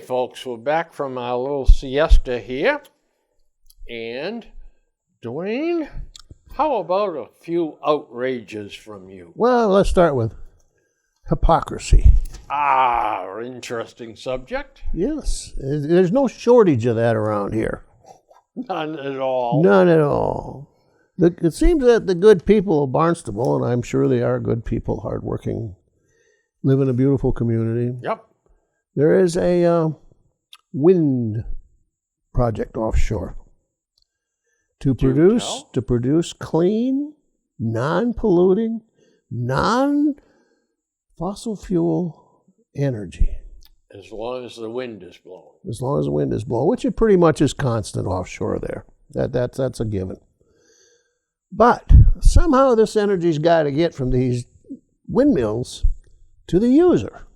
folks, we're back from our little siesta here. And, Dwayne, how about a few outrages from you? Well, let's start with hypocrisy. Interesting subject. Yes, there's no shortage of that around here. None at all. None at all. It seems that the good people of Barnstable, and I'm sure they are good people, hardworking, live in a beautiful community. Yep. There is a wind project offshore to produce clean, non-polluting, non-fossil fuel energy. As long as the wind is blowing. As long as the wind is blowing, which it pretty much is constant offshore there. That's a given. But somehow this energy's got to get from these windmills to the user.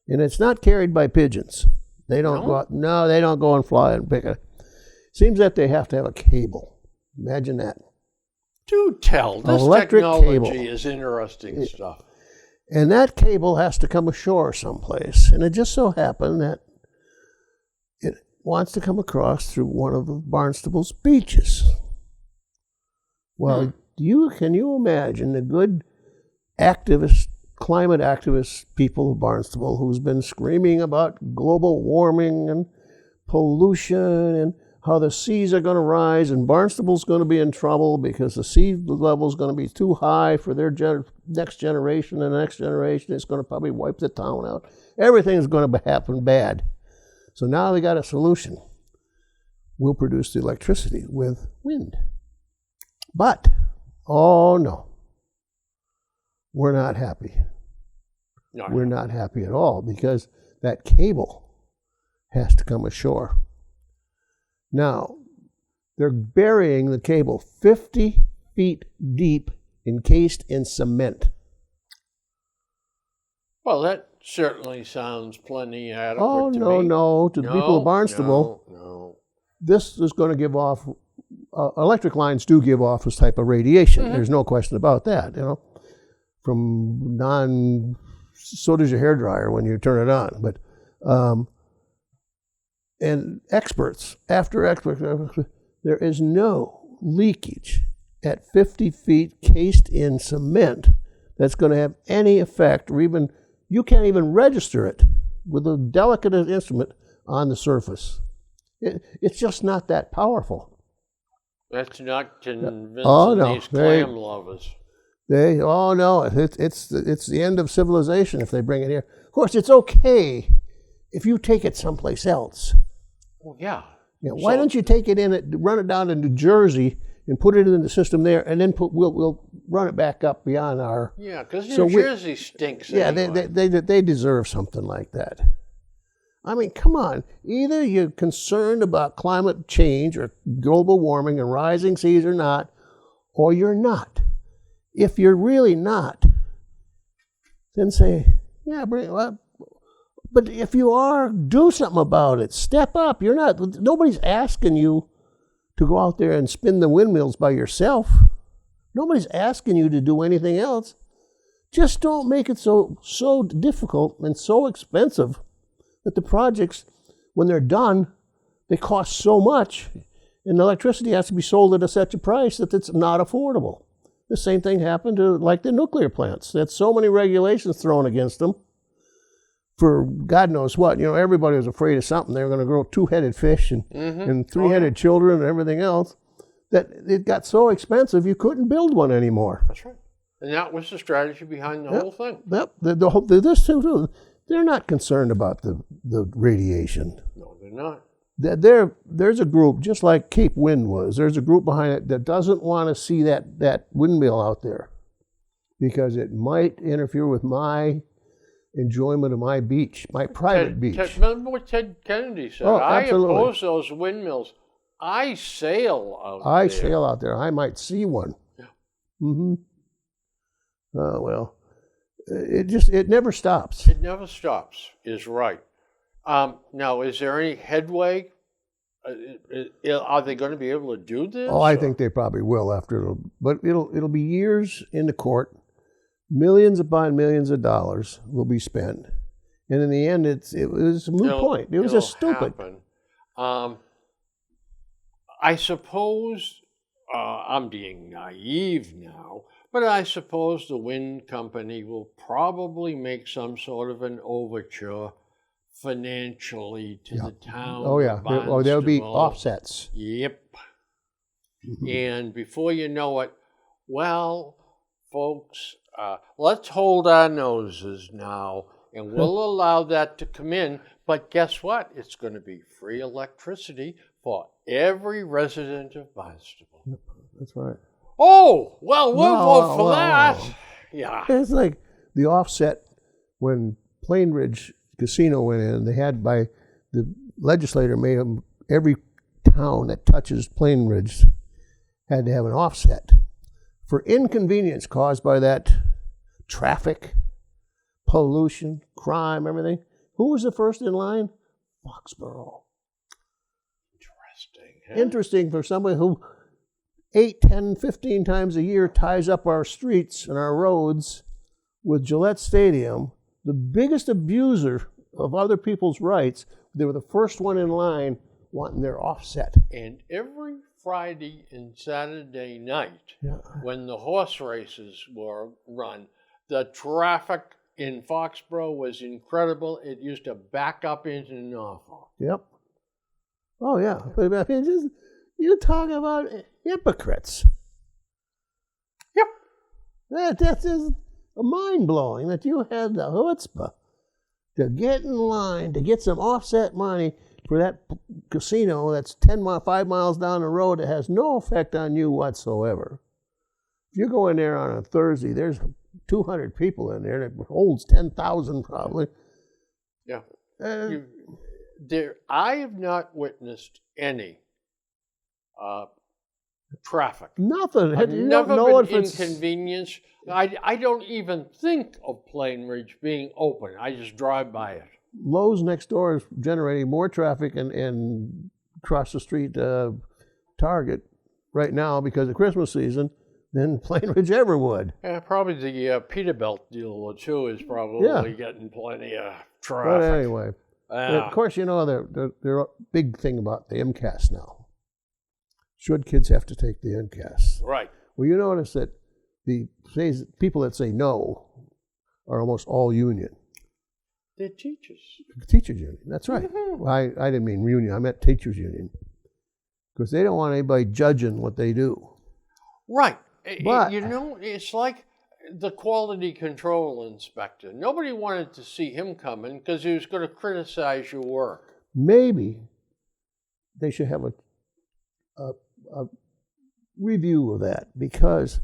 And it's not carried by pigeons. They don't go out, no, they don't go and fly and pick it. Seems that they have to have a cable. Imagine that. Do tell. This electric technology cable. is interesting stuff. And that cable has to come ashore someplace. And it just so happened that it wants to come across through one of Barnstable's beaches. Well, can you imagine the good activist, climate activist people of Barnstable who's been screaming about global warming and pollution and how the seas are going to rise and Barnstable's going to be in trouble because the sea level is going to be too high for their next generation and the next generation. It's going to probably wipe the town out. Everything's going to happen bad. So now they got a solution. We'll produce the electricity with wind. But, oh no, we're not happy. No, We're not happy at all because that cable has to come ashore. Now, they're burying the cable 50 feet deep, encased in cement. Well, that certainly sounds plenty adequate Oh, to no, me. no. To the people of Barnstable, No. this is going to give off, electric lines do give off this type of radiation. There's no question about that, so does your hairdryer when you turn it on. But, and after experts, there is no leakage at 50 feet cased in cement that's going to have any effect, or even, you can't even register it with a delicate instrument on the surface. It's just not that powerful. That's not convincing these clam lovers. It's the end of civilization if they bring it here. Of course, it's okay if you take it someplace else. Well, yeah. Why don't you take it run it down to New Jersey and put it in the system there, and then we'll run it back up beyond our. Yeah, because New Jersey stinks. Yeah, anyway. they deserve something like that. I mean, come on. Either you're concerned about climate change or global warming and rising seas or not, or you're not. If you're really not, then say, yeah, bring it up. But if you are, do something about it. Step up. Nobody's asking you to go out there and spin the windmills by yourself. Nobody's asking you to do anything else. Just don't make it so difficult and so expensive that the projects, when they're done, they cost so much, and the electricity has to be sold at such a price that it's not affordable. The same thing happened to the nuclear plants. They had so many regulations thrown against them for God knows what. Everybody was afraid of something. They were going to grow two-headed fish and three-headed children and everything else, that it got so expensive you couldn't build one anymore. That's right. And that was the strategy behind the whole thing. Yep. This too. They're not concerned about the radiation. No, they're not. There's a group, just like Cape Wind was, there's a group behind it that doesn't want to see that windmill out there because it might interfere with my enjoyment of my beach, my private beach. Remember what Ted Kennedy said? Oh, I absolutely. oppose those windmills. I sail out there. I sail out there. I might see one. Yeah. Mm-hmm. Oh, well. It never stops. It never stops, is right. Now, is there any headway? Are they going to be able to do this? Oh, I think they probably will but it'll be years in the court. Millions upon millions of dollars will be spent. And in the end, it was a moot point. It was just stupid. Happen. I suppose I'm being naive now, but I suppose the wind company will probably make some sort of an overture financially to the town. Oh, yeah. There would be Barnstable. offsets. Yep. And before you know it, well, folks, let's hold our noses now, and we'll allow that to come in. But guess what? It's going to be free electricity for every resident of Barnstable. That's right. Oh, well, we'll vote for that. Yeah. It's like the offset when Plainridge Casino went in. They had the legislator made them, every town that touches Plainridge had to have an offset for inconvenience caused by that traffic, pollution, crime, everything. Who was the first in line? Foxborough. Interesting. Huh? Interesting for somebody who 8, 10, 15 times a year ties up our streets and our roads with Gillette Stadium, the biggest abuser of other people's rights. They were the first one in line wanting their offset. And every Friday and Saturday night, when the horse races were run, the traffic in Foxborough was incredible. It used to back up into Norfolk. Yep. Oh, yeah. I mean, you talk about hypocrites. Yep. That's just mind-blowing that you had the chutzpah to get in line to get some offset money for that casino that's 5 miles down the road that has no effect on you whatsoever. If you go in there on a Thursday, there's 200 people in there, and it holds 10,000 probably. Yeah. I have not witnessed any traffic. Nothing. I've You never don't know been if it's inconvenienced. I don't even think of Plainridge being open. I just drive by it. Lowe's next door is generating more traffic and across the street Target right now because of Christmas season than Plainridge ever would. Yeah, probably the Peterbilt dealer too is probably getting plenty of traffic. But anyway, and of course, you know, they're a big thing about the MCAS now. Should kids have to take the MCAS? Right. Well, you notice that the people that say no are almost all union. They're teachers. Teachers union, that's right. Well, I didn't mean union, I meant teachers union. Because they don't want anybody judging what they do. Right. But, you know, it's like the quality control inspector. Nobody wanted to see him coming because he was going to criticize your work. Maybe they should have a review of that, because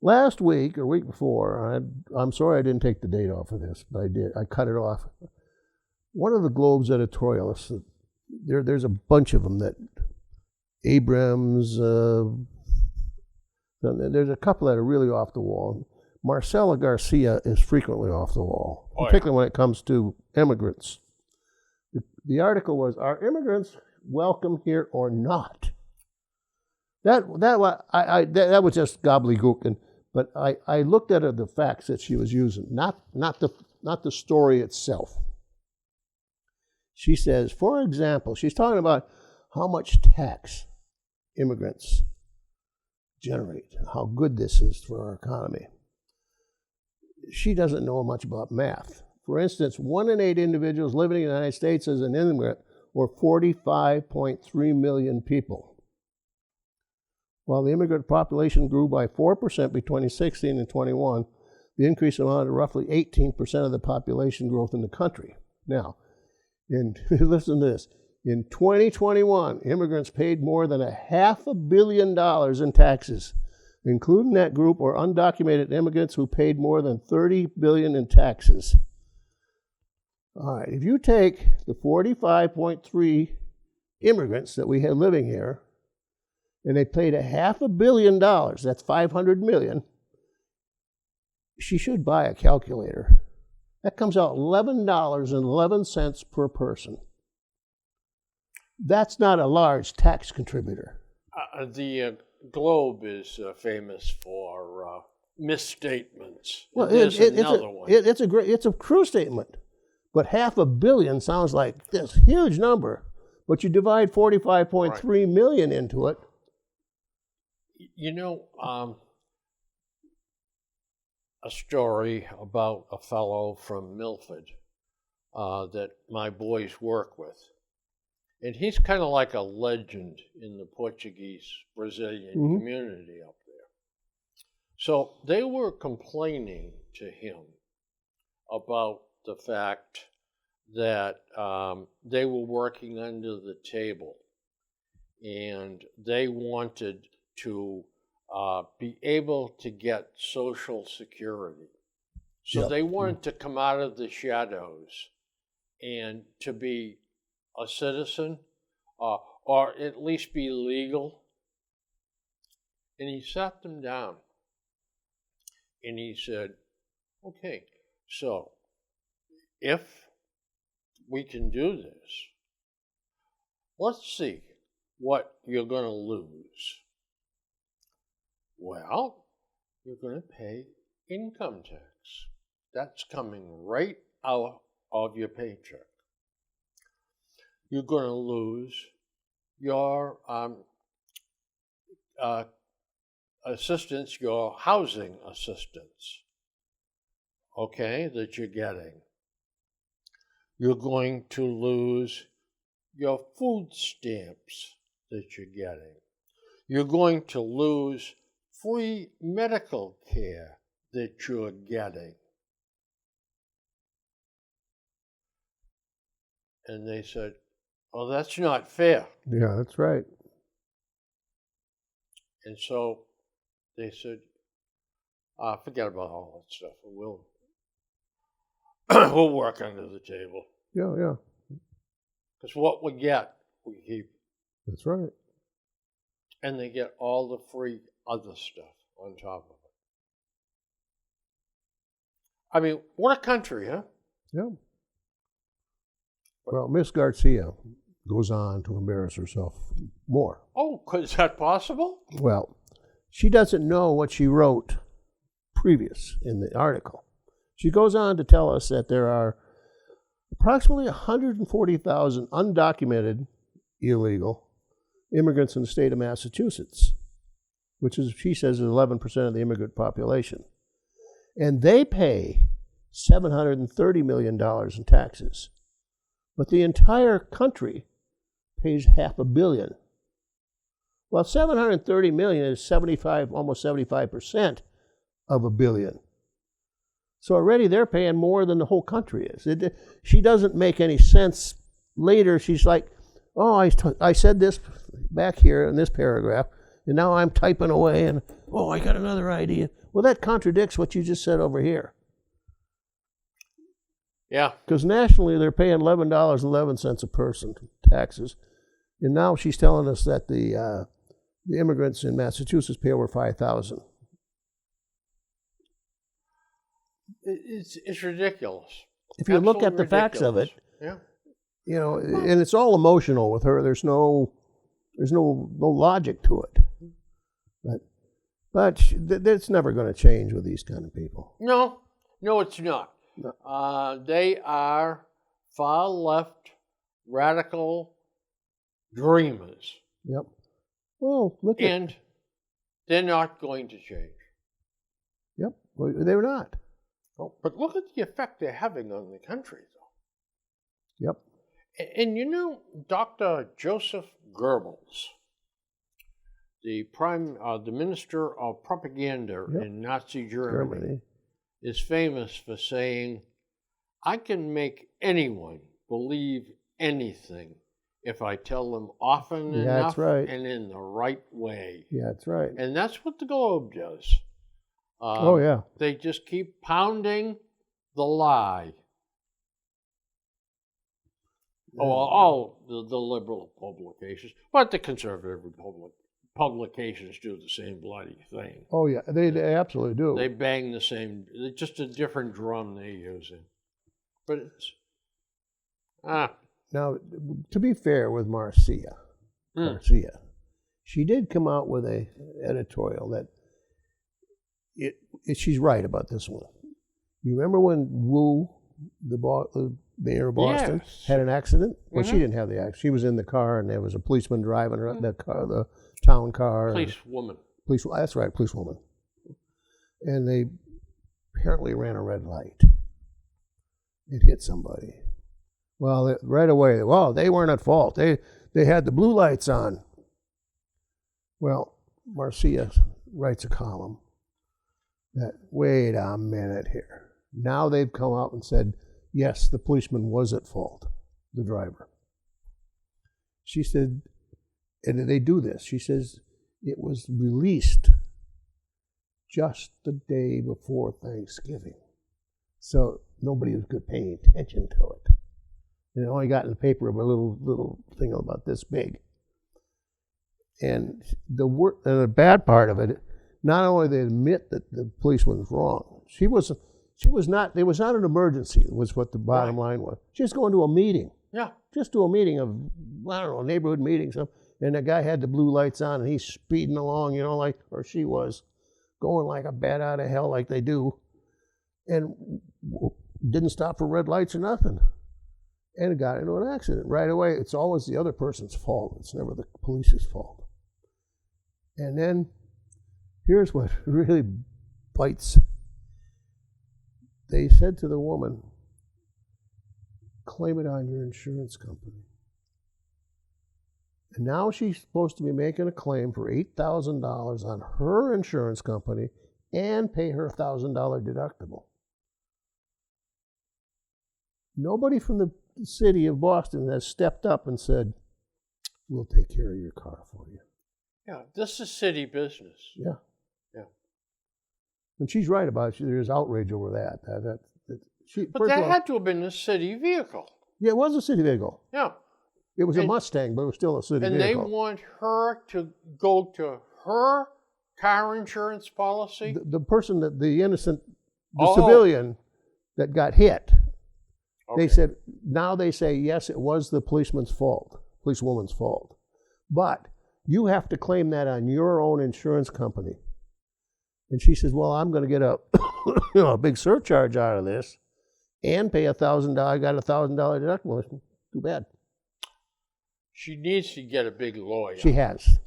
last week or week before, I'm sorry I didn't take the date off of this, but I did. I cut it off. One of the Globe's editorialists, there's a bunch of them that Abrams, there's a couple that are really off the wall. Marcela Garcia is frequently off the wall, particularly when it comes to immigrants. The article was, are immigrants welcome here or not? That was just gobbledygook, but I looked at the facts that she was using, not the story itself. She says, for example, she's talking about how much tax immigrants generate, how good this is for our economy. She doesn't know much about math. For instance, 1 in 8 individuals living in the United States as an immigrant, or 45.3 million people. While the immigrant population grew by 4% between 2016 and 21, the increase amounted to roughly 18% of the population growth in the country. Now, listen to this. In 2021, immigrants paid more than $500 million in taxes. Including that group or undocumented immigrants who paid more than $30 billion in taxes. All right, if you take the 45.3 immigrants that we had living here, and they paid $500 million, that's $500 million, she should buy a calculator. That comes out $11.11 per person. That's not a large tax contributor. The Globe is famous for misstatements. Well, There's another one. It's a true statement, But $500 million sounds like this huge number. But you divide 45.3 million into it. You know, a story about a fellow from Milford that my boys work with. And he's kind of like a legend in the Portuguese Brazilian community up there. So they were complaining to him about the fact that they were working under the table and they wanted to be able to get Social Security. So they wanted to come out of the shadows and to be a citizen or at least be legal. And he sat them down and he said, okay, so if we can do this, let's see what you're going to lose. Well, you're going to pay income tax. That's coming right out of your paycheck. You're going to lose your assistance, your housing assistance, okay, that you're getting. You're going to lose your food stamps that you're getting. You're going to lose free medical care that you're getting. And they said, oh, that's not fair. Yeah, that's right. And so they said, forget about all that stuff. We'll work under the table. Yeah, yeah. Because what we get, we keep. That's right. And they get all the free other stuff on top of it. I mean, what a country, huh? Yeah. Well, Miss Garcia goes on to embarrass herself more. Oh, is that possible? Well, she doesn't know what she wrote previous in the article. She goes on to tell us that there are approximately 140,000 undocumented illegal immigrants in the state of Massachusetts, which is, she says, is 11% of the immigrant population. And they pay $730 million in taxes. But the entire country pays $500 million. Well, $730 million is almost 75% of $1 billion. So already they're paying more than the whole country is. She doesn't make any sense. Later, she's like, oh, I said this back here in this paragraph, and now I'm typing away, and oh, I got another idea. Well, that contradicts what you just said over here. Yeah. Because nationally, they're paying $11.11 a person taxes. And now she's telling us that the immigrants in Massachusetts pay over $5,000. It's ridiculous. If you look at the facts of it, yeah, you know, and it's all emotional with her. There's no logic to it. But that's never going to change with these kind of people. No, it's not. No. They are far left, radical dreamers. Yep. Well, and they're not going to change. Yep. Well, they're not. Oh, but look at the effect they're having on the country, though. Yep. And you know, Dr. Joseph Goebbels, the minister of propaganda in Nazi Germany, is famous for saying, I can make anyone believe anything if I tell them often enough and in the right way. Yeah, that's right. And that's what the Globe does. Oh, yeah. They just keep pounding the lie. Yeah. Oh, all the liberal publications, but the conservative publications do the same bloody thing. Oh, yeah, they absolutely do. They bang the same, just a different drum they're using. But it's, Now, to be fair with Marcia, she did come out with a editorial that she's right about this one. You remember when Wu, the mayor of Boston, Yes. had an accident. Well, she didn't have the accident. She was in the car, and there was a policeman driving her the car, the town car. Police woman. That's right, policewoman. And they apparently ran a red light. It hit somebody. Well, right away, well, they weren't at fault. They had the blue lights on. Well, Marcia writes a column that, wait a minute here. Now they've come out and said, yes, the policeman was at fault, the driver. She said, and they do this. She says, it was released just the day before Thanksgiving. So nobody was paying attention to it. And it only got in the paper a little thing about this big. And the bad part of it, not only they admit that the policeman was wrong, she was not. It was not an emergency. Was what the bottom line was. She was going to a meeting. Yeah. Just to a meeting of, I don't know, neighborhood meeting. And the guy had the blue lights on, and he's speeding along, or she was, going like a bat out of hell, like they do, and didn't stop for red lights or nothing, and got into an accident right away. It's always the other person's fault. It's never the police's fault. And then, here's what really bites. They said to the woman, claim it on your insurance company. And now she's supposed to be making a claim for $8,000 on her insurance company and pay her $1,000 deductible. Nobody from the city of Boston has stepped up and said, we'll take care of your car for you. Yeah, this is city business. Yeah. Yeah. And she's right about it. There's outrage over that. But that had to have been a city vehicle. Yeah, it was a city vehicle. Yeah. It was a Mustang, but it was still a city vehicle. And they want her to go to her car insurance policy? The person, the innocent, the civilian that got hit, they said, now they say, yes, it was the policewoman's fault. But you have to claim that on your own insurance company. And she says, well, I'm going to get a big surcharge out of this and pay $1,000. I got $1,000 deductible. Too bad. She needs to get a big lawyer. She has.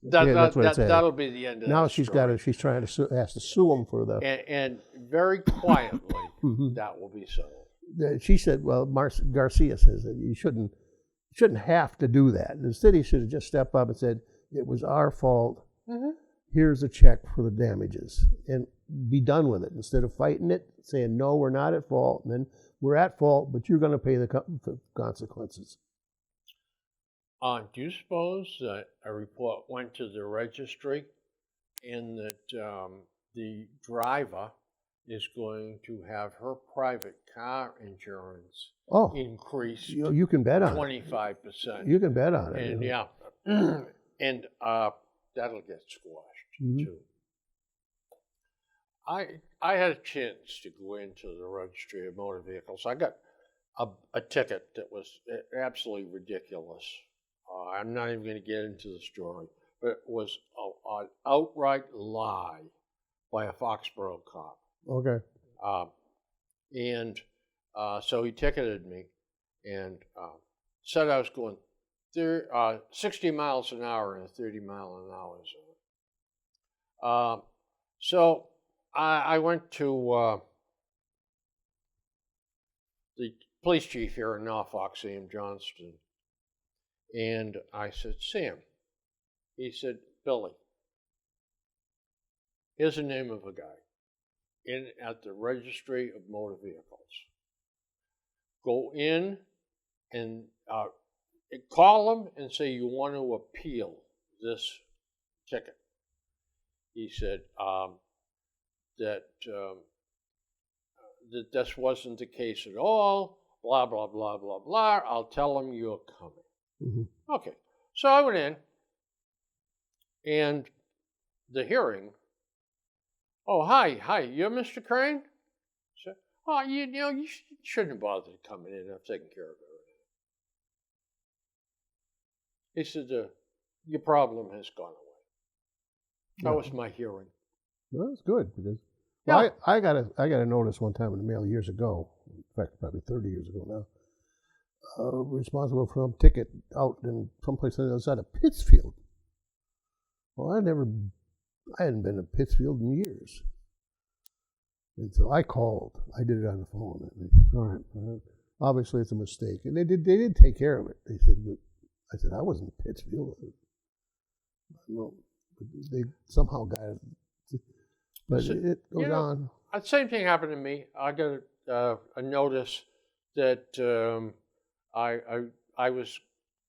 That's what it said. That'll be the end of now that she's story. She's trying to has to sue him for the. And very quietly, that will be settled. She said, well, Garcia says that you shouldn't have to do that. The city should have just stepped up and said, it was our fault. Mm-hmm. Here's a check for the damages, and be done with it instead of fighting it, saying, no, we're not at fault, and then we're at fault, but you're going to pay the consequences. Do you suppose that a report went to the registry and that the driver is going to have her private car insurance increase? You can bet on 25%. You can bet on it. And yeah, and that'll get squashed too. I had a chance to go into the registry of motor vehicles. I got a ticket that was absolutely ridiculous. I'm not even going to get into the story, but it was an outright lie by a Foxborough cop. Okay. So he ticketed me and said I was going 60 miles an hour in a 30-mile-an-hour zone. So I went to the police chief here in Norfolk, Sam Johnston, and I said, Sam, he said, Billy, here's the name of a guy at the registry of motor vehicles. Go in and call him and say you want to appeal this ticket. He said that this wasn't the case at all, blah, blah, blah, blah, blah. I'll tell him you're coming. Mm-hmm. Okay, so I went in, and the hearing, hi, you're Mr. Crane? So, you shouldn't have bothered coming in. I've taken care of everything. He said, your problem has gone away. That was my hearing. Well, that's good because I got a notice one time in the mail years ago, fact, probably 30 years ago now, responsible for some ticket out in someplace on the other side of Pittsfield. Well, I hadn't been to Pittsfield in years. And so I called. I did it on the phone. And they said, all right, obviously it's a mistake. And they did take care of it. They said, but I said, I wasn't in Pittsfield. No, they somehow got it. But So, it goes on. The same thing happened to me. I got a notice that I was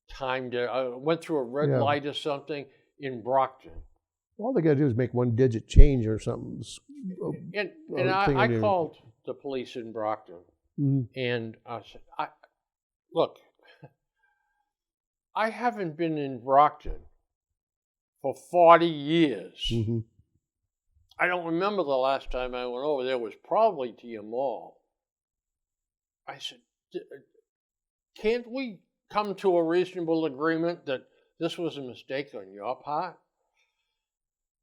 timed. I went through a red Yeah. light or something in Brockton. All they got to do is make one digit change or something. And thing I in there. called the police in Brockton, Mhm. and I said, look, I haven't been in Brockton for 40 years. Mhm. I don't remember the last time I went over there. It was probably to your mall. I said, can't we come to a reasonable agreement that this was a mistake on your part?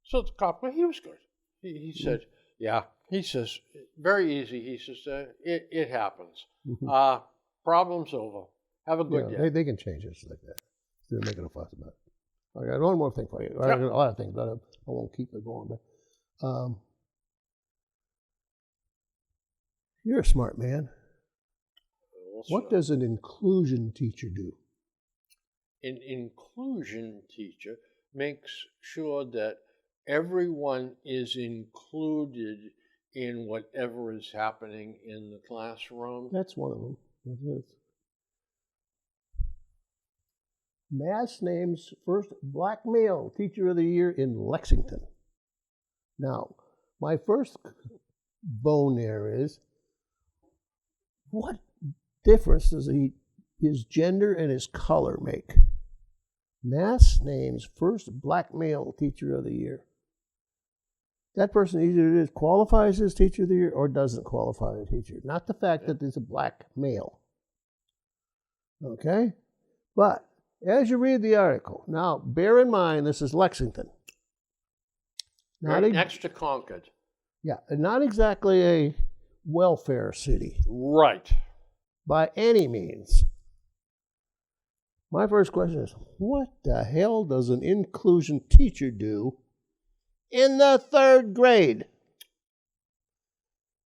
So the cop, well, he was good. He said, yeah. He says, very easy. He says, it happens. Mhm. Problem's over. Have a good day. They can change it like that. They're making a fuss about it. I got one more thing for you. I got a lot of things, but I won't keep it going. But you're a smart man. What does an inclusion teacher do? An inclusion teacher makes sure that everyone is included in whatever is happening in the classroom. That's one of them. That is. Mass names first black male teacher of the year in Lexington. Now, my first bone there is, what difference does his gender and his color make? Mass names first black male teacher of the year. That person either qualifies as teacher of the year or doesn't qualify as teacher. Not the fact that there's a black male. Okay? But as you read the article, now bear in mind this is Lexington. Right next to Concord. Yeah, not exactly a welfare city. Right. By any means. My first question is, what the hell does an inclusion teacher do in the 3rd grade?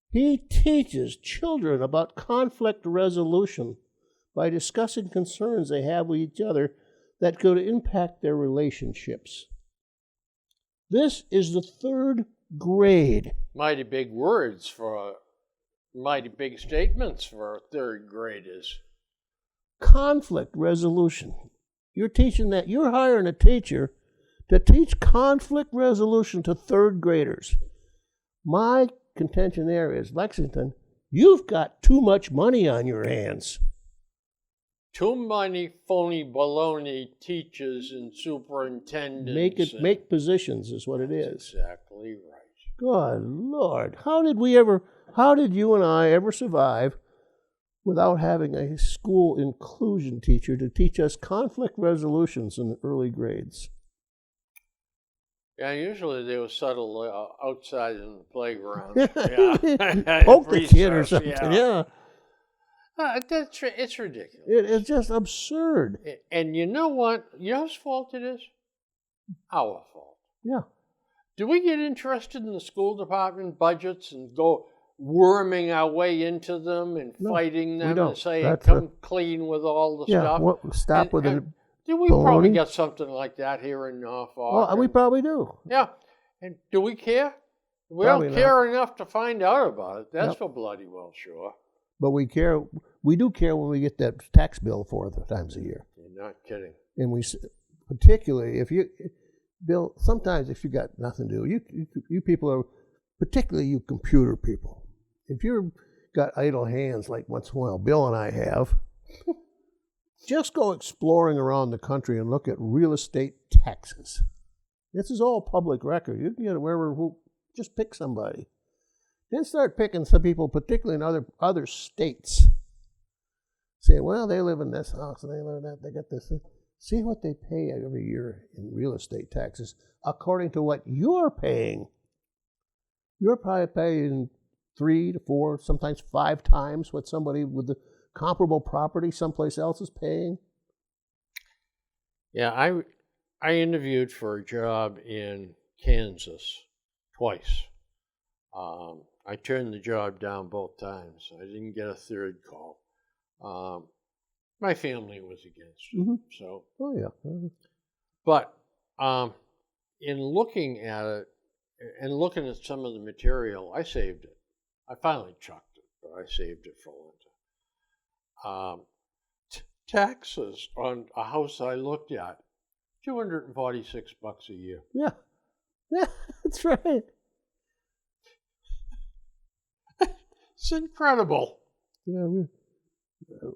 He teaches children about conflict resolution by discussing concerns they have with each other that could impact their relationships. This is the 3rd grade. Mighty big words for mighty big statements for 3rd graders. Conflict resolution. You're teaching that. You're hiring a teacher to teach conflict resolution to 3rd graders. My contention there is, Lexington, you've got too much money on your hands. Too many phony baloney teachers and superintendents. Make positions is what it is. Exactly right. Good Lord. How did you and I ever survive without having a school inclusion teacher to teach us conflict resolutions in the early grades? Yeah, usually they were settled outside in the playground. Yeah. Poke the kid or something, yeah. It's ridiculous. It's just absurd. And you know what? You know whose fault it is? Our fault. Yeah. Do we get interested in the school department budgets and go worming our way into them and fighting them and saying, come clean with all the stuff? Yeah, stop with it. Do we probably get something like that here in Norfolk? Well, we probably do. Yeah. And do we care? We Probably don't care enough to find out about it. That's for bloody well sure. But we care. We do care when we get that tax bill 4 times a year. You're not kidding. And we, particularly if you, Bill, sometimes if you got nothing to do, you people are, particularly you computer people, if you've got idle hands like once in a while Bill and I have, just go exploring around the country and look at real estate taxes. This is all public record. You can get it wherever, just pick somebody. Then start picking some people, particularly in other states. Saying, well, they live in this house, and they live in that, they got this. See what they pay every year in real estate taxes according to what you're paying. You're probably paying 3 to 4, sometimes 5 times what somebody with the comparable property someplace else is paying? Yeah, I interviewed for a job in Kansas twice. I turned the job down both times. I didn't get a third call. My family was against it. Mm-hmm. So, Oh, yeah. but in looking at it and looking at some of the material, I saved it. I finally chucked it, but I saved it for a long time. Taxes on a house I looked at, $246 a year. Yeah. Yeah, that's right. It's incredible. Yeah,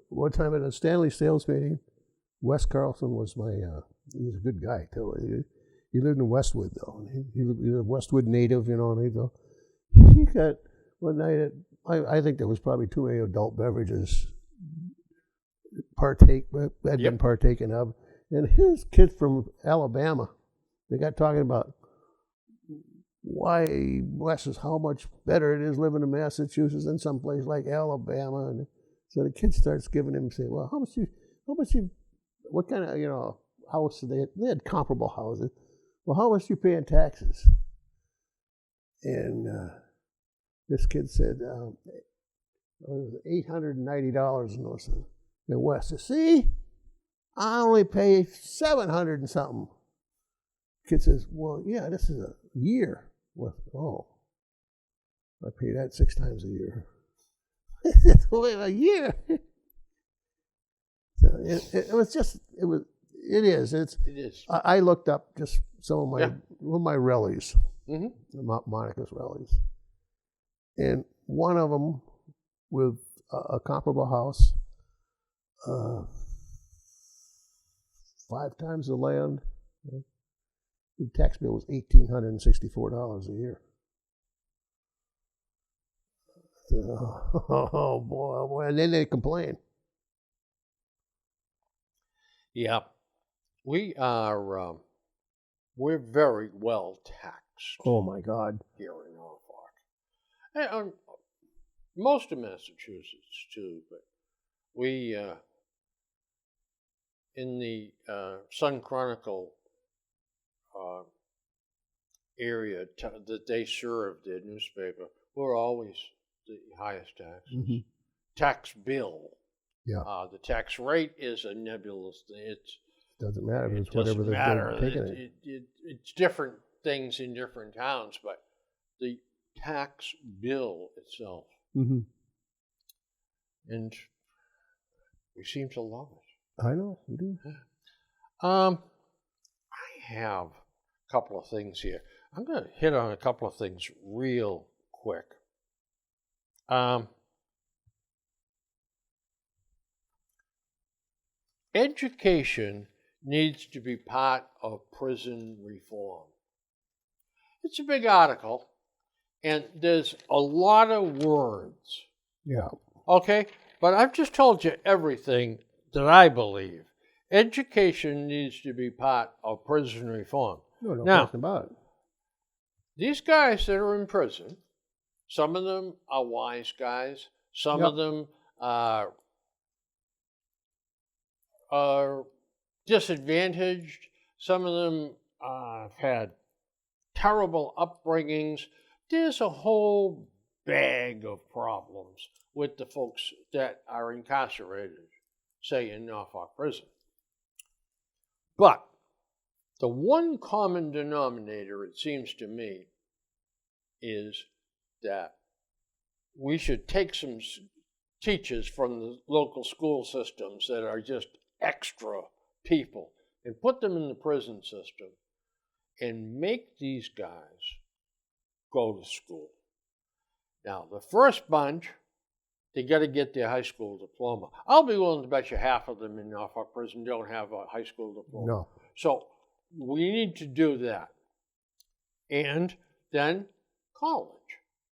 one time at a Stanley sales meeting, Wes Carlson was my, he was a good guy too. He lived in Westwood though. He was a Westwood native, you know, and he got, one night, I think there was probably too many adult beverages been partaken of. And his kid from Alabama, they got talking about why, Wes, how much better it is living in Massachusetts than someplace like Alabama. And so the kid starts giving him, saying, well, what kind of, house they had comparable houses. Well, how much you pay in taxes? And this kid said, it was $890 in West. See, I only pay $700 and something. Kid says, well, yeah, this is a year. Well, I pay that 6 times a year. Only a year. So it is. I looked up just some of my rallies, Monica's rallies, and one of them with a comparable house, 5 times the land. The tax bill was $1,864 a year. Oh boy, and then they complain. Yeah, we're very well taxed. Oh my God! Here in Norfolk, and most of Massachusetts too. But we in the Sun Chronicle area that they serve, their newspaper, we're always the highest taxes. Mm-hmm. Tax bill. Yeah. The tax rate is a nebulous thing. It doesn't matter. It's whatever they're taking it. It's different things in different towns, but the tax bill itself. Mm-hmm. And we seem to love it. I know, we do. I have a couple of things here. I'm going to hit on a couple of things real quick. Education needs to be part of prison reform. It's a big article, and there's a lot of words. Yeah. Okay? But I've just told you everything that I believe. Education needs to be part of prison reform. No question about it. These guys that are in prison, some of them are wise guys. Some of them are disadvantaged. Some of them have had terrible upbringings. There's a whole bag of problems with the folks that are incarcerated, say in Norfolk Prison. But the one common denominator, it seems to me, is that we should take some teachers from the local school systems that are just extra people and put them in the prison system and make these guys go to school. Now, the first bunch, they got to get their high school diploma. I'll be willing to bet you half of them in Norfolk Prison don't have a high school diploma. No. So we need to do that. And then college.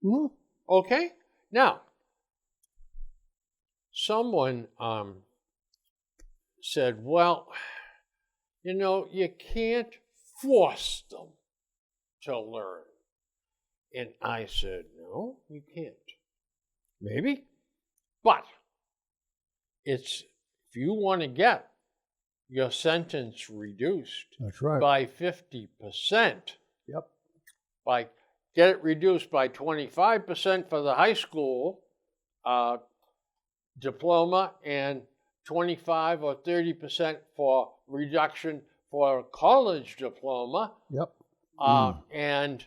Mm-hmm. Okay? Now, someone said, well, you can't force them to learn. And I said, no, you can't. Maybe. But if you want to get your sentence reduced That's right. by 50%, Yep. Get it reduced by 25% for the high school diploma and 25 or 30% for reduction for a college diploma. Yep. And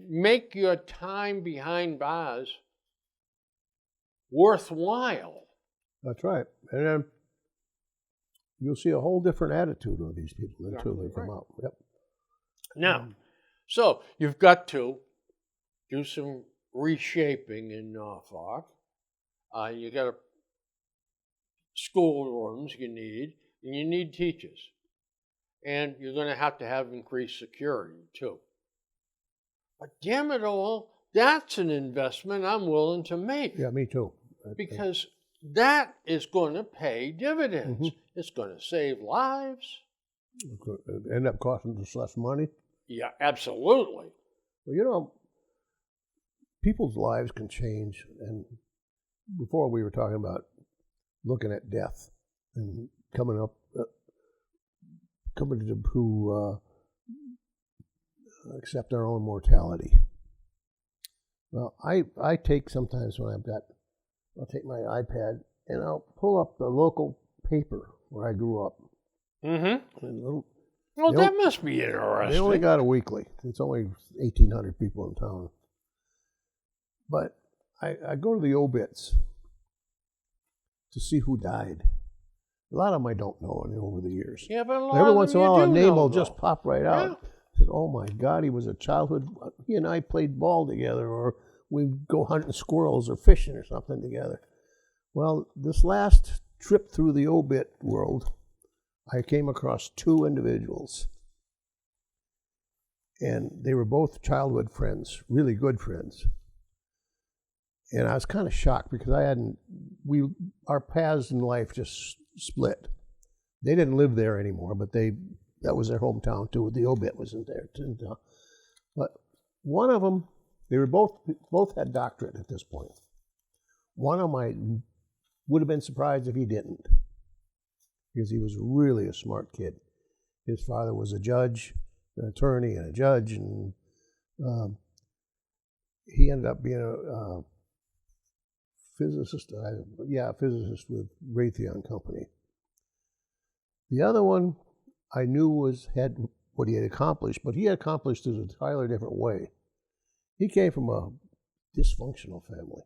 make your time behind bars worthwhile. That's right. And then you'll see a whole different attitude of these people until they come out. Yep. Now, so you've got to do some reshaping in Norfolk. You got schoolrooms you need, and you need teachers. And you're going to have increased security, too. But damn it all, that's an investment I'm willing to make. Yeah, me too. Because that is going to pay dividends. It's going to save lives. It end up costing us less money. Yeah, absolutely. Well, you know, people's lives can change. And before we were talking about looking at death and coming to accept our own mortality. Well, I take sometimes when I'll take my iPad and I'll pull up the local paper where I grew up. Mm-hmm. Well, that must be interesting. They only got a weekly. It's only 1,800 people in town. But I go to the obits to see who died. A lot of them I don't know over the years. Yeah, but a lot every of once in them a while, a you do name know, will though. just pop right out. Yeah. I said, oh my God, he was a childhood. He and I played ball together, or we'd go hunting squirrels or fishing or something together. Well, this last trip through the obit world, I came across two individuals. And they were both childhood friends, really good friends. And I was kind of shocked because our paths in life just split. They didn't live there anymore, but that was their hometown too. The obit was in there too. But one of them, they were both had doctorate at this point. One of them I would have been surprised if he didn't, because he was really a smart kid. His father was a judge, an attorney, and a judge, and he ended up being a physicist. A physicist with Raytheon Company. The other one I knew had what he had accomplished, but he had accomplished it an entirely different way. He came from a dysfunctional family,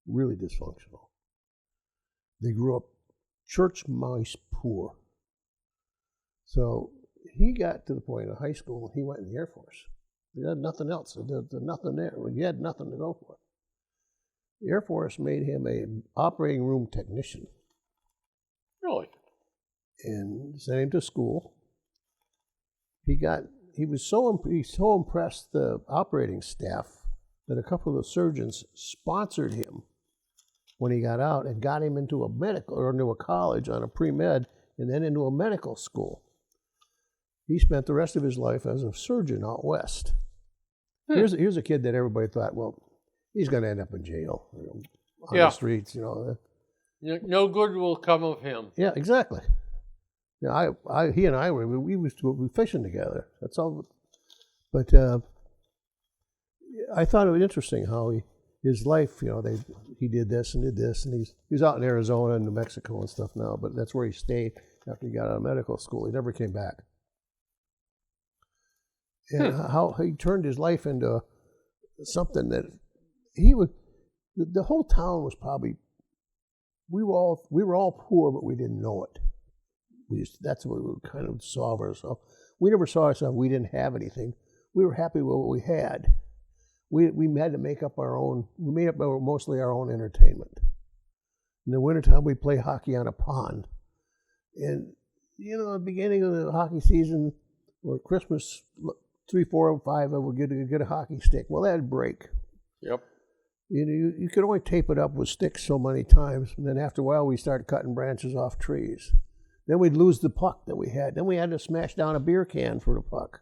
really dysfunctional. They grew up church mice poor. So he got to the point of high school, he went in the Air Force. He had nothing else. There's nothing there. He had nothing to go for. The Air Force made him an operating room technician. Really? And sent him to school. He was so impressed the operating staff that a couple of the surgeons sponsored him when he got out and got him into a college on a pre-med and then into a medical school. He spent the rest of his life as a surgeon out west. Here's a kid that everybody thought, well, he's going to end up in jail, on the streets, No good will come of him. Yeah, exactly. Yeah, he and I we were fishing together. That's all. But I thought it was interesting how his life, he did this, and he's out in Arizona and New Mexico and stuff now. But that's where he stayed after he got out of medical school. He never came back. And how he turned his life into something that the whole town was probably. We were all poor, but we didn't know it. That's what we kind of saw of ourselves. We never saw ourselves. We didn't have anything. We were happy with what we had. We had to make up our own. We made up mostly our own entertainment. In the wintertime, we play hockey on a pond. And at the beginning of the hockey season or Christmas, 3, 4, and 5, I would get a hockey stick. Well, that'd break. Yep. You could only tape it up with sticks so many times, and then after a while, we started cutting branches off trees. Then we'd lose the puck that we had. Then we had to smash down a beer can for the puck.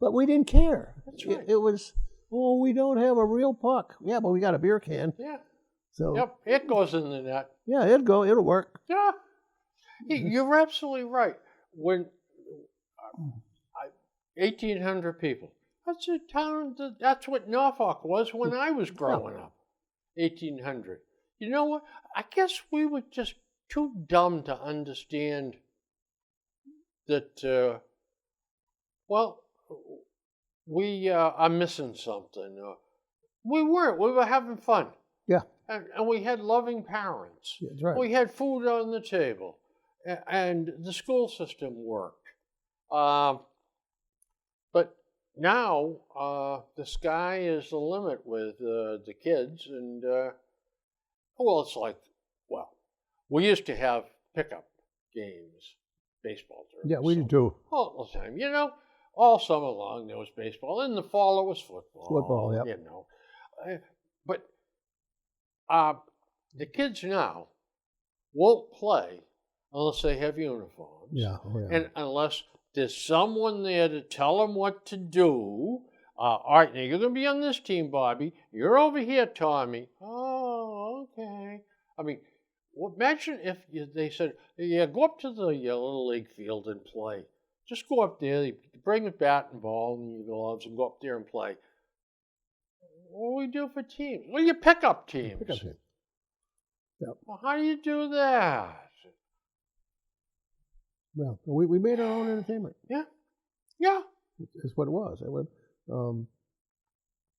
but we didn't care. That's right. It was, oh, we don't have a real puck. Yeah, but we got a beer can. Yeah. So Yep. It goes in the net. yeah, it'll work. Yeah. You're absolutely right. When 1,800 people. That's a town. That's what Norfolk was when I was growing up. 1,800. You know what? I guess we were just too dumb to understand that. Well, we are missing something. We weren't. We were having fun. Yeah. And we had loving parents. That's right. We had food on the table. And the school system worked. But now the sky is the limit with the kids. And, well, it's like, well, we used to have pickup games, baseball terms. Yeah, we do. All the time. You know, all summer long there was baseball. In the fall it was football. Football, yeah. You know. But the kids now won't play unless they have uniforms. Yeah, oh, yeah. And unless there's someone there to tell them what to do. All right, now you're going to be on this team, Bobby. You're over here, Tommy. Oh, okay. I mean, imagine if they said, yeah, go up to the Little League field and play. Just go up there, bring a bat and ball and your gloves and go up there and play. What do we do for teams? Well, you pick up teams. Pickup team. Yep. Well, how do you do that? Well, we made our own entertainment. Yeah. Yeah. That's what it was.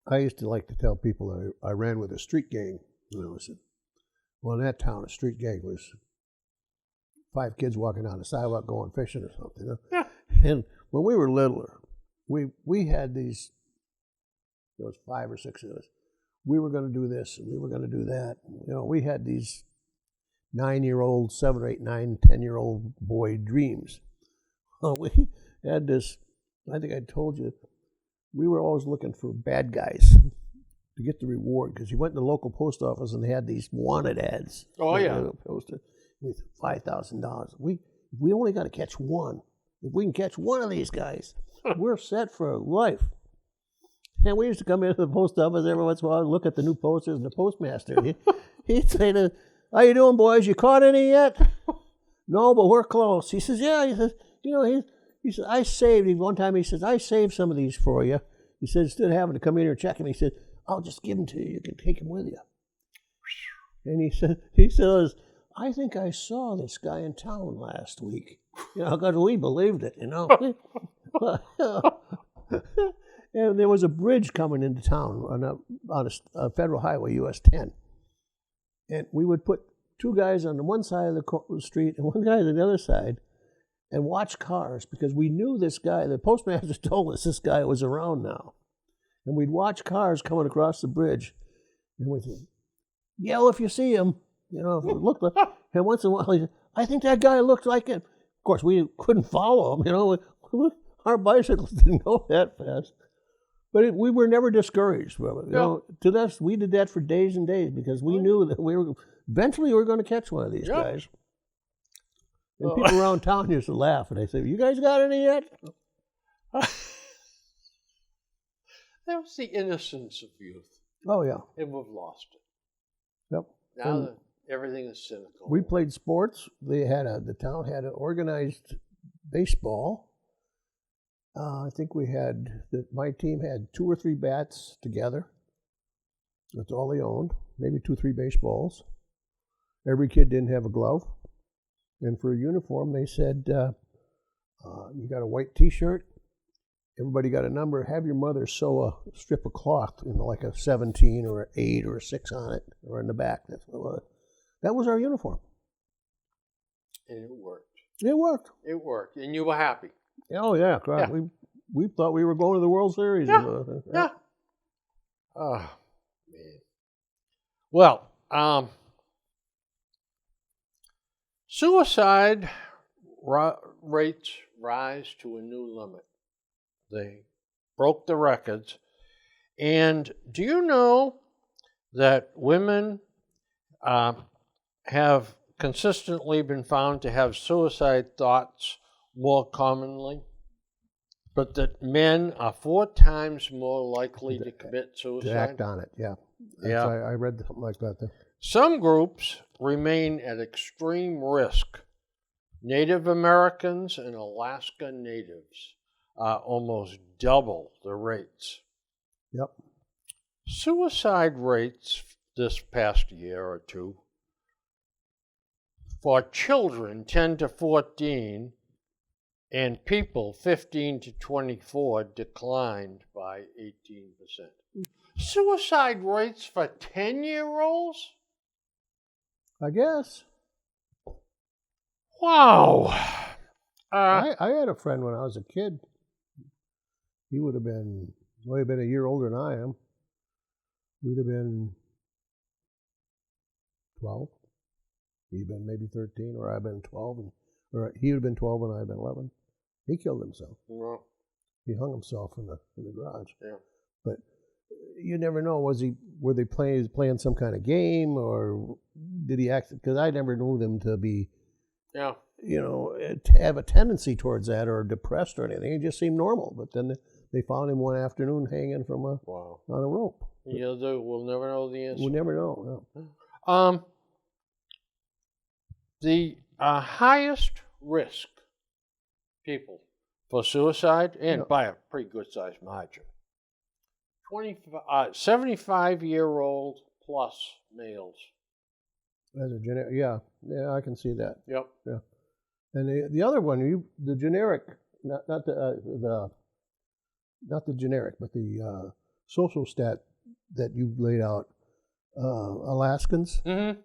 I used to like to tell people I ran with a street gang when I was well, in that town, a street gang was 5 kids walking down the sidewalk going fishing or something. You know? Yeah. And when we were littler, we had these, there was 5 or 6 of us. We were going to do this and we were going to do that. You know, we had these 9-year-old, 7 or 8, 9, 10-year-old boy dreams. We had this, I think I told you, we were always looking for bad guys to get the reward because you went to the local post office and they had these wanted ads. Oh, yeah. Posted with $5,000. We only got to catch one. If we can catch one of these guys, we're set for life. And we used to come into the post office every once in a while and look at the new posters, and the postmaster, he'd say to, how you doing, boys? You caught any yet? No, but we're close. He says, yeah. He says, you know, he said, I saved, one time he says, I saved some of these for you. He said, instead of having to come in here and check them, he said, I'll just give them to you. You can take them with you. And he says, I think I saw this guy in town last week. You know, because we believed it, you know. And there was a bridge coming into town on a federal highway, US 10. And we would put 2 guys on the one side of the street and 1 guy on the other side and watch cars because we knew this guy. The postmaster told us this guy was around now. And we'd watch cars coming across the bridge. And we'd say, yell if you see him. You know, if it looked like. And once in a while, he said, I think that guy looked like it. Of course, we couldn't follow him. You know, our bicycles didn't go that fast. But we were never discouraged. You know, to us, we did that for days and days because we knew that eventually we were going to catch one of these guys. And people around town used to laugh, and they say, you guys got any yet? That was the innocence of youth. Oh, yeah. And we've lost it. Yep. Now everything is cynical. We played sports. The town had an organized baseball. I think my team had 2 or 3 bats together. That's all they owned. Maybe 2 or 3 baseballs. Every kid didn't have a glove. And for a uniform, they said, you got a white T-shirt. Everybody got a number. Have your mother sew a strip of cloth, like a 17 or an 8 or a 6 on it, or in the back. That's what it was. That was our uniform. And it worked. It worked. It worked. And you were happy. Oh, yeah. Crap. Yeah. We thought we were going to the World Series. Yeah. Oh, man. Well, suicide rates rise to a new limit. They broke the records. And do you know that women have consistently been found to have suicide thoughts more commonly? But that men are 4 times more likely to commit To suicide. act on it, yeah. Yeah. I read something like that. There. Some groups remain at extreme risk. Native Americans and Alaska Natives are almost double the rates. Yep. Suicide rates this past year or two for children 10 to 14 and people 15 to 24 declined by 18%. Suicide rates for 10-year-olds? I guess. Wow. I had a friend when I was a kid. He would have been a year older than I am. We'd have been 12. He'd been maybe 13, or I'd been 12, or he would have been 12 and I'd been 11. He killed himself. Well, He hung himself in the garage. yeah. But you never know. Were they playing some kind of game, or did he act? Because I never knew them to be, Yeah. to have a tendency towards that or depressed or anything. It just seemed normal. But then they found him one afternoon hanging from Wow. on a rope. Yeah, we'll never know the answer. We'll never know. No. The highest risk people for suicide, and by a pretty good sized margin, 75-year-old plus males. As a generic, yeah, I can see that. Yep. Yeah, and the other one, the generic, not the generic, but the social stat that you laid out, Alaskans Mm-hmm.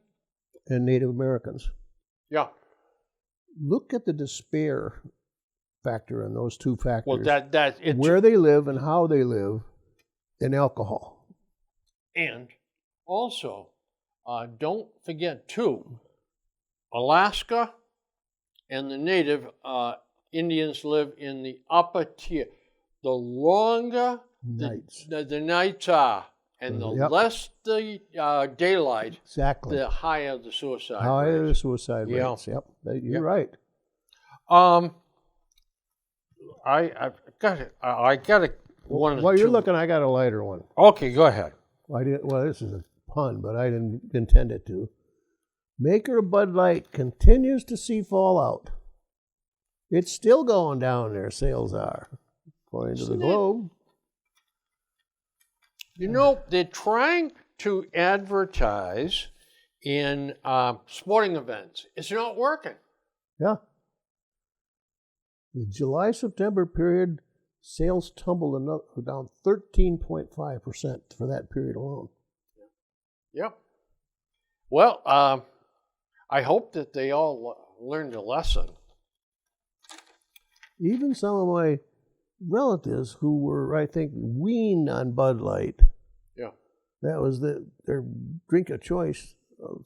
and Native Americans. Yeah. Look at the despair factor in those two factors. Well, it's where they live and how they live, and alcohol. And also, don't forget too, Alaska and the native Indians live in the upper tier. The longer Nights. the nights are, and the Yep. less the daylight, Exactly. the higher the suicide How rate. are the suicide Yeah. rates? Yep. You're Yep. right. I've got it. I got it. One or While you're two. looking, I got a lighter one. Okay, go ahead. Well, this is a pun, but I didn't intend it to. Maker of Bud Light continues to see fallout. It's still going down there, sales are, according to the Isn't it? Globe. You know, they're trying to advertise in sporting events. It's not working. Yeah. The July-September period, sales tumbled down 13.5% for that period alone. Yep. Well, I hope that they all learned a lesson. Even some of my relatives who were, I think, weaned on Bud Light, Yeah. that was their drink of choice.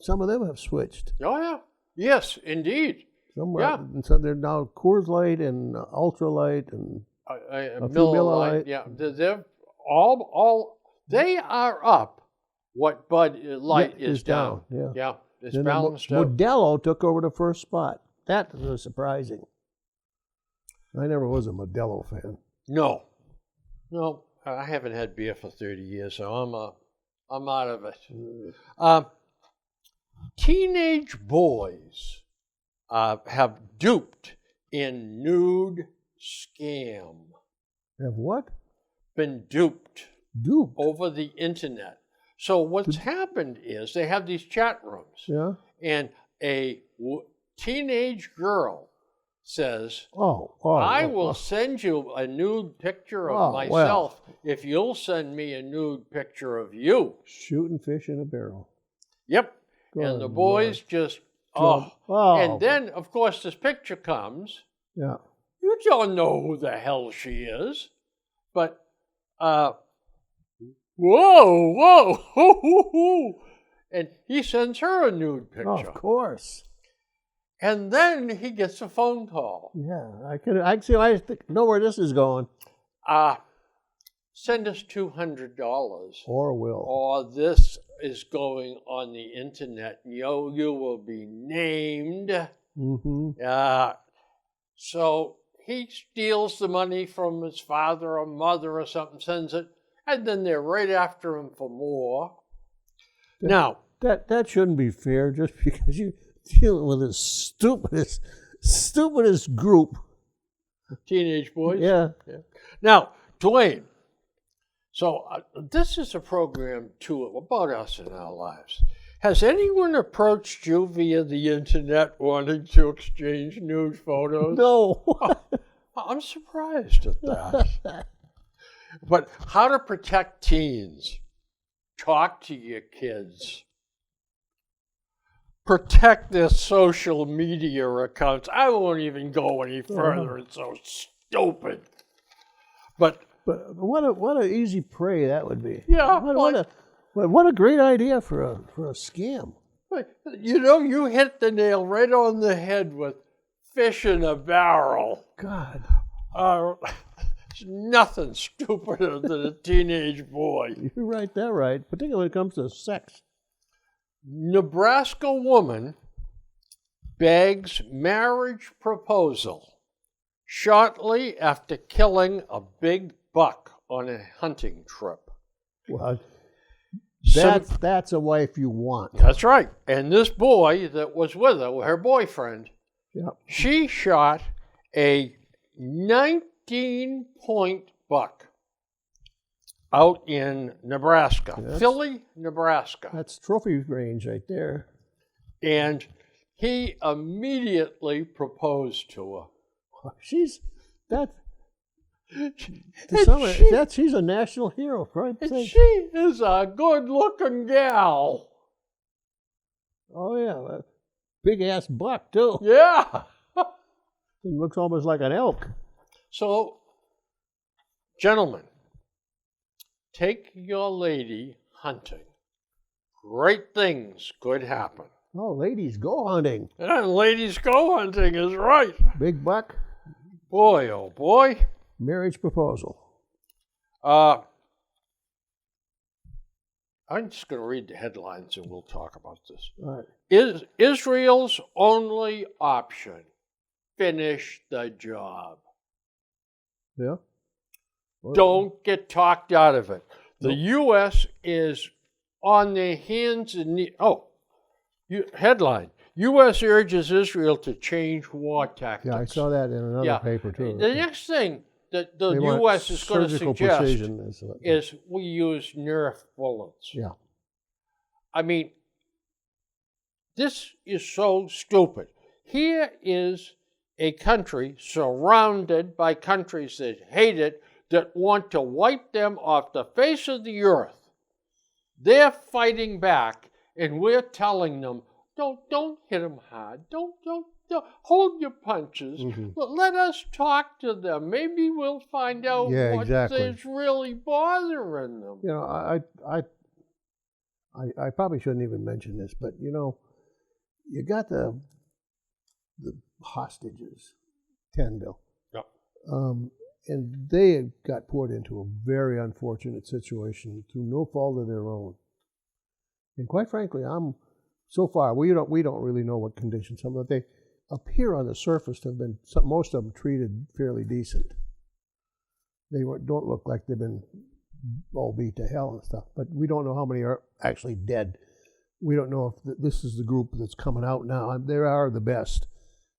Some of them have switched. Oh, yeah. Yes, indeed. Some Yeah. And so they're now Coors Light and Ultra Light and Miller Miller Lite. Lite. Yeah. They're all they are up. What Bud Light Yeah, is down. Yeah. Yeah. It's Then balanced out. Modelo took over the first spot. That was surprising. I never was a Modelo fan. No, I haven't had beer for 30 years, so I'm out of it. Teenage boys have duped in nude scam. Have what? Been duped Duped. over the internet. So what's happened is they have these chat rooms, Yeah. and a teenage girl says, Oh. I will send you a nude picture of Oh, myself if you'll send me a nude picture of you. Shooting fish in a barrel. Yep. Good And the boys just, Oh. And then, of course, this picture comes. Yeah. You don't know who the hell she is. But, whoa, hoo, hoo, hoo. And he sends her a nude picture. Oh, of course. And then he gets a phone call. Yeah. I see. I know where this is going. Send us $200. Or will. Or this is going on the internet. You will be named. Mm-hmm. So he steals the money from his father or mother or something, sends it, and then they're right after him for more. Now, that shouldn't be fair just because you're dealing with the stupidest group. teenage boys. Yeah. Now, Dwayne, so this is a program, too, about us in our lives. Has anyone approached you via the internet wanting to exchange nude photos? No. I'm surprised at that. But how to protect teens? Talk to your kids. Protect their social media accounts. I won't even go any further. It's so stupid. But what an easy prey that would be. Yeah, What a great idea for a scam. you know, you hit the nail right on the head with fish in a barrel. God. There's nothing stupider than a teenage boy. You're right, that right. Particularly when it comes to sex. Nebraska woman begs marriage proposal shortly after killing a big buck on a hunting trip. Well, that's a wife you want. That's right. And this boy that was with her boyfriend, Yep. she shot a 19-point buck out in Nebraska, Philly, Nebraska. That's trophy range right there. And he immediately proposed to her. She's a national hero, right? And she is a good-looking gal. Oh yeah, big ass buck too. Yeah. It looks almost like an elk. So, gentlemen, take your lady hunting. Great things could happen. Oh, ladies, go hunting. And ladies go hunting is right. Big buck. Boy, oh boy. Marriage proposal. I'm just going to read the headlines and we'll talk about this. All right. Is Israel's only option finish the job? Yeah. Don't get talked out of it. The U.S. is on their hands and knees. Headline. U.S. urges Israel to change war tactics. Yeah, I saw that in another paper too. The next thing that the They want U.S. is going to surgical suggest precision is we use Nerf bullets. Yeah. I mean, this is so stupid. Here is a country surrounded by countries that hate it, that want to wipe them off the face of the earth. They're fighting back, and we're telling them, don't hit them hard. Don't hold your punches. Mm-hmm. Let us talk to them. Maybe we'll find out what is really bothering them. You know, I probably shouldn't even mention this, but you know, you got the hostages, 10 Bill. Yep. And they got poured into a very unfortunate situation through no fault of their own. And quite frankly, so far we don't really know what conditions. But they appear on the surface to have been most of them treated fairly decent. They don't look like they've been all beat to hell and stuff. But we don't know how many are actually dead. We don't know if this is the group that's coming out now. They are the best,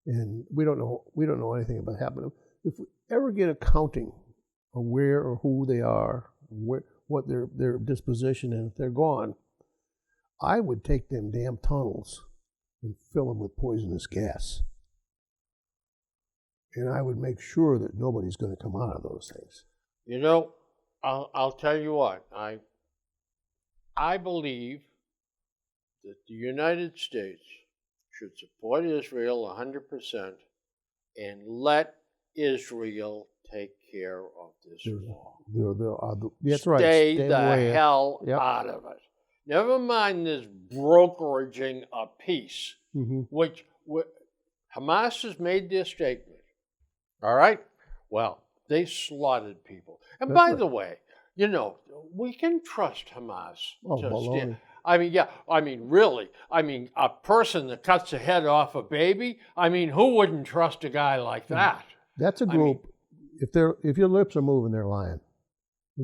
and we don't know anything about happening. If we ever get a counting of where or who they are, what their disposition, and if they're gone, I would take them damn tunnels and fill them with poisonous gas. And I would make sure that nobody's going to come out of those things. You know, I'll tell you what, I believe that the United States should support Israel 100% and let Israel take care of this war. That's right. Stay the hell out of it. Never mind this brokeraging a peace, which Hamas has made their statement. All right? Well, they slaughtered people. And by the way, you know, we can trust Hamas to stand. I mean, really. I mean, a person that cuts the head off a baby, I mean, who wouldn't trust a guy like that? That's a I mean- group. If your lips are moving, they're lying.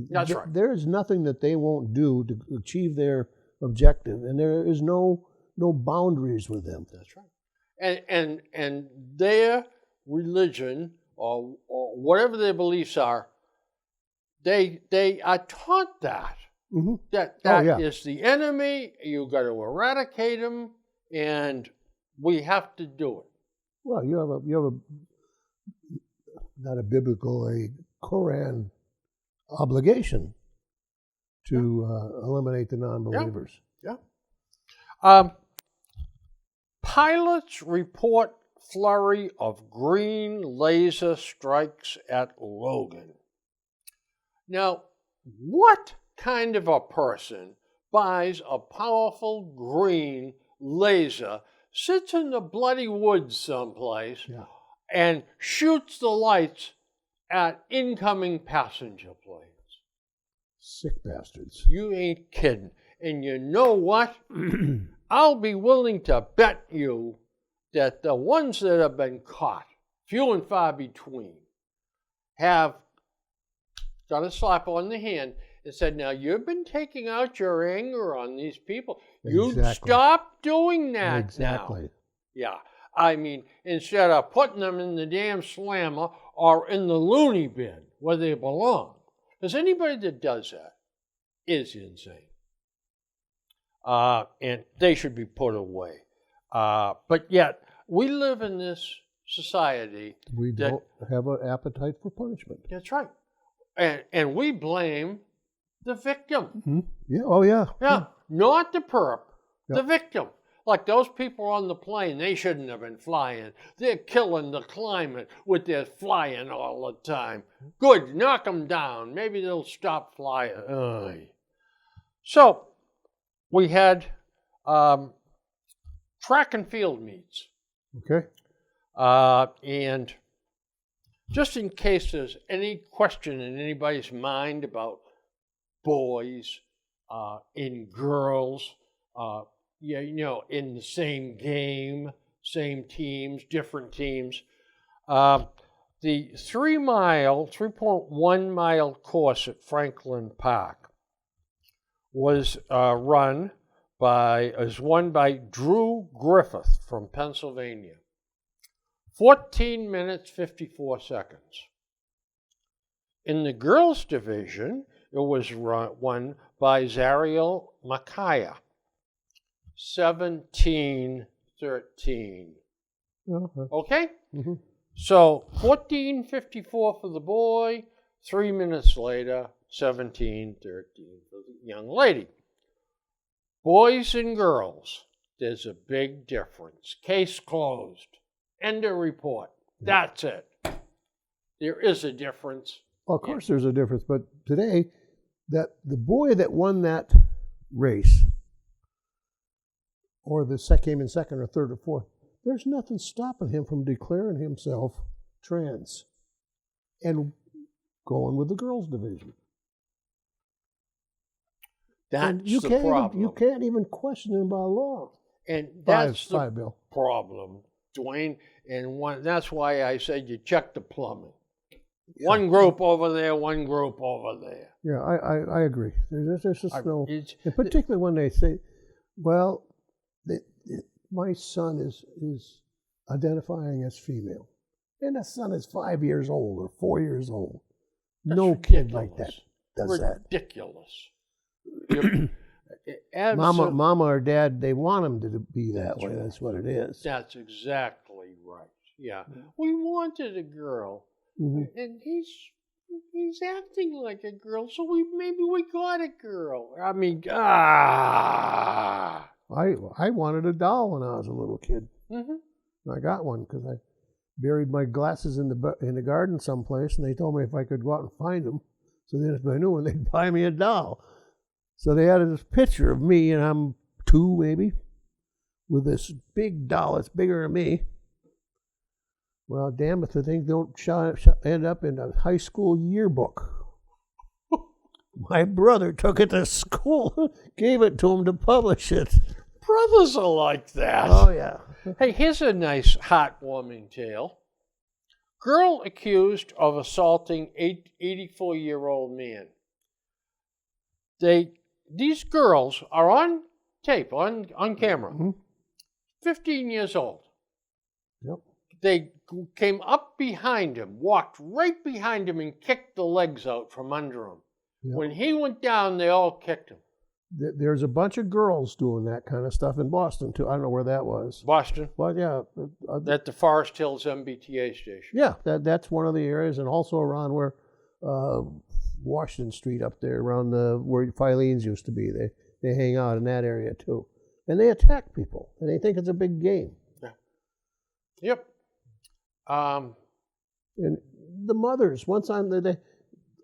That's right. There is nothing that they won't do to achieve their objective, and there is no boundaries with them. That's right. And their religion or whatever their beliefs are, they are taught that. Mm-hmm. That yeah. is the enemy. You got to eradicate him, and we have to do it. Well, you have a not a biblical, a Koran obligation to eliminate the non-believers. Pilots report flurry of green laser strikes at Logan. Now, what kind of a person buys a powerful green laser, sits in the bloody woods someplace, Yeah. and shoots the lights at incoming passenger planes? Sick bastards. You ain't kidding. And you know what? I'll be willing to bet you that the ones that have been caught, few and far between, have got a slap on the hand and said, now you've been taking out your anger on these people. You Exactly. stop doing that Exactly. now. Yeah. I mean, instead of putting them in the damn slammer or in the loony bin where they belong. Because anybody that does that is insane. And they should be put away. But yet, we live in this society. We don't have an appetite for punishment. That's right. And we blame the victim. Mm-hmm. Yeah. Oh, yeah. Yeah, not the perp, Yep. the victim. Like those people on the plane, they shouldn't have been flying. They're killing the climate with their flying all the time. Good, knock them down. Maybe they'll stop flying. Aye. So, we had track and field meets. Okay. And just in case there's any question in anybody's mind about boys and girls, in the same game, same teams, different teams. The 3.1 mile course at Franklin Park was won by Drew Griffith from Pennsylvania. 14 minutes, 54 seconds. In the girls' division, it was won by Zariel Makaya. 17-13. Uh-huh. Okay? Mm-hmm. So 14:54 for the boy, 3 minutes later, 17:13 for the young lady. Boys and girls, there's a big difference. Case closed. End of report. That's it. There is a difference. Well, of course, there's a difference, but today, that the boy that won that race, or came in second or third or fourth, there's nothing stopping him from declaring himself trans and going with the girls' division. That's you the can't problem. you can't even question him by law. And that's the Five, Bill. problem, Dwayne. And that's why I said you check the plumbing. One group over there, one group over there. Yeah, I agree. There's just no, It's- and particularly when they say, well, my son is identifying as female, and the son is 5 years old or 4 years old. That's No kid like that ridiculous. does that. Ridiculous. Mama or dad, they want him to be that That's way. right. That's what it is. That's exactly right. Yeah. We wanted a girl, Mhm. and he's acting like a girl, so maybe we got a girl. I mean, I wanted a doll when I was a little kid. Mm-hmm. I got one because I buried my glasses in the garden someplace, and they told me if I could go out and find them, so then if I knew one, they'd buy me a doll. So they had this picture of me, and I'm 2 maybe, with this big doll that's bigger than me. Well, damn if the thing don't end up in a high school yearbook. My brother took it to school, gave it to him to publish it. Brothers are like that. Oh, yeah. Hey, here's a nice heartwarming tale. Girl accused of assaulting 84-year-old man. These girls are on tape, on camera. Mhm. 15 years old. Yep. They came up behind him, walked right behind him, and kicked the legs out from under him. Yep. When he went down, they all kicked him. There's a bunch of girls doing that kind of stuff in Boston too. I don't know where that was. Boston, But yeah, at the Forest Hills MBTA station. yeah, that's one of the areas, and also around where Washington Street up there, around where Filene's used to be. They hang out in that area too, and they attack people, and they think it's a big game. Yeah. Yep. And the mothers, once they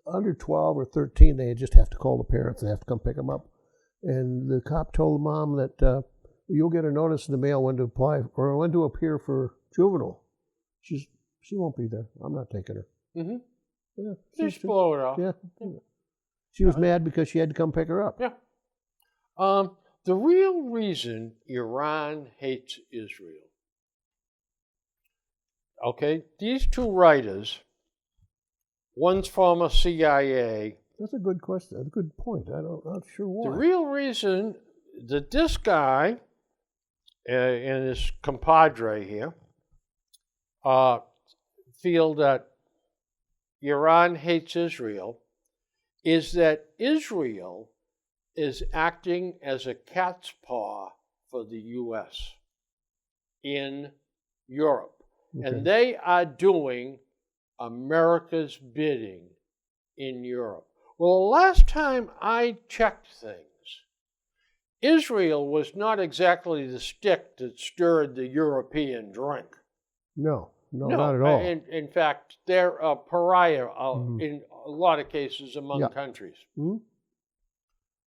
under 12 or 13, they just have to call the parents. They have to come pick them up. And the cop told the mom that you'll get a notice in the mail when to apply or when to appear for juvenile. She won't be there. I'm not taking her. Mm-hmm. Yeah, Just blow it off. yeah. She was mad because she had to come pick her up. Yeah. The real reason Iran hates Israel. Okay, these two writers, one's from a CIA. That's a good question. That's a good point. I'm not sure why. The real reason that this guy and his compadre here feel that Iran hates Israel is that Israel is acting as a cat's paw for the U.S. in Europe. Okay. And they are doing America's bidding in Europe. Well, the last time I checked things, Israel was not exactly the stick that stirred the European drink. No, not at all. In fact, they're a pariah in a lot of cases among countries. Mm-hmm.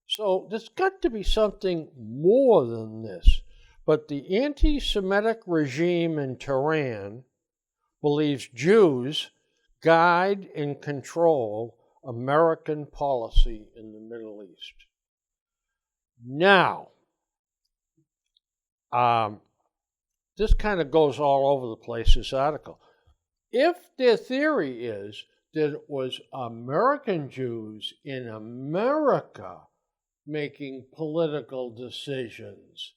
So there's got to be something more than this. But the anti-Semitic regime in Tehran believes Jews guide and control American policy in the Middle East. Now, this kind of goes all over the place, this article. If their theory is that it was American Jews in America making political decisions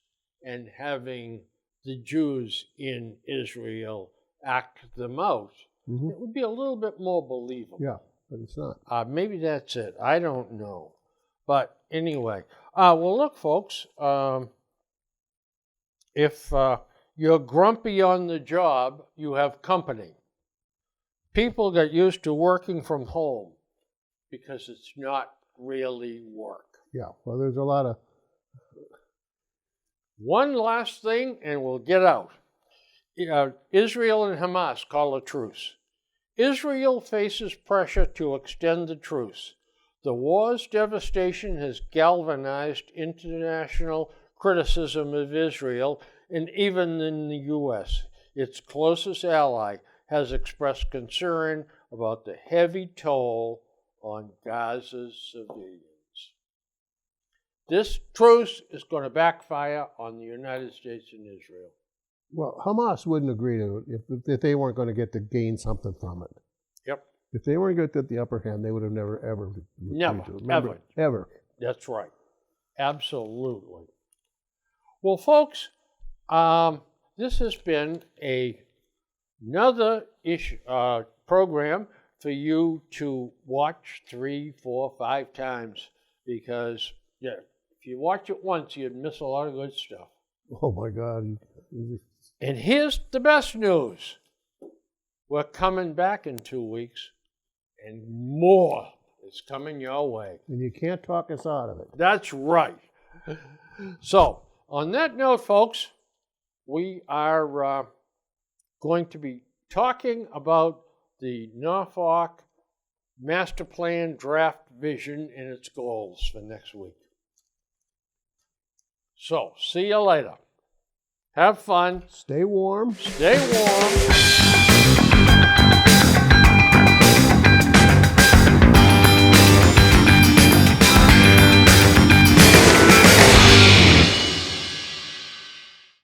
and having the Jews in Israel act them out, it would be a little bit more believable. Yeah, but it's not. Maybe that's it. I don't know. But anyway, well, look, folks, if you're grumpy on the job, you have company. People get used to working from home because it's not really work. Yeah, well, there's a lot of... One last thing, and we'll get out. Israel and Hamas call a truce. Israel faces pressure to extend the truce. The war's devastation has galvanized international criticism of Israel, and even in the U.S., its closest ally has expressed concern about the heavy toll on Gaza's civilians. This truce is going to backfire on the United States and Israel. Well, Hamas wouldn't agree to it if they weren't going to get to gain something from it. Yep. If they weren't going to get the upper hand, they would have never, ever agreed to it. Ever. That's right. Absolutely. Well, folks, this has been another program for you to watch 3, 4, 5 times because, yeah, if you watch it once, you'd miss a lot of good stuff. Oh, my God. And here's the best news. We're coming back in 2 weeks, and more is coming your way. And you can't talk us out of it. That's right. So, on that note, folks, we are going to be talking about the Norfolk Master Plan Draft Vision and its goals for next week. So, see you later. Have fun. Stay warm. Stay warm.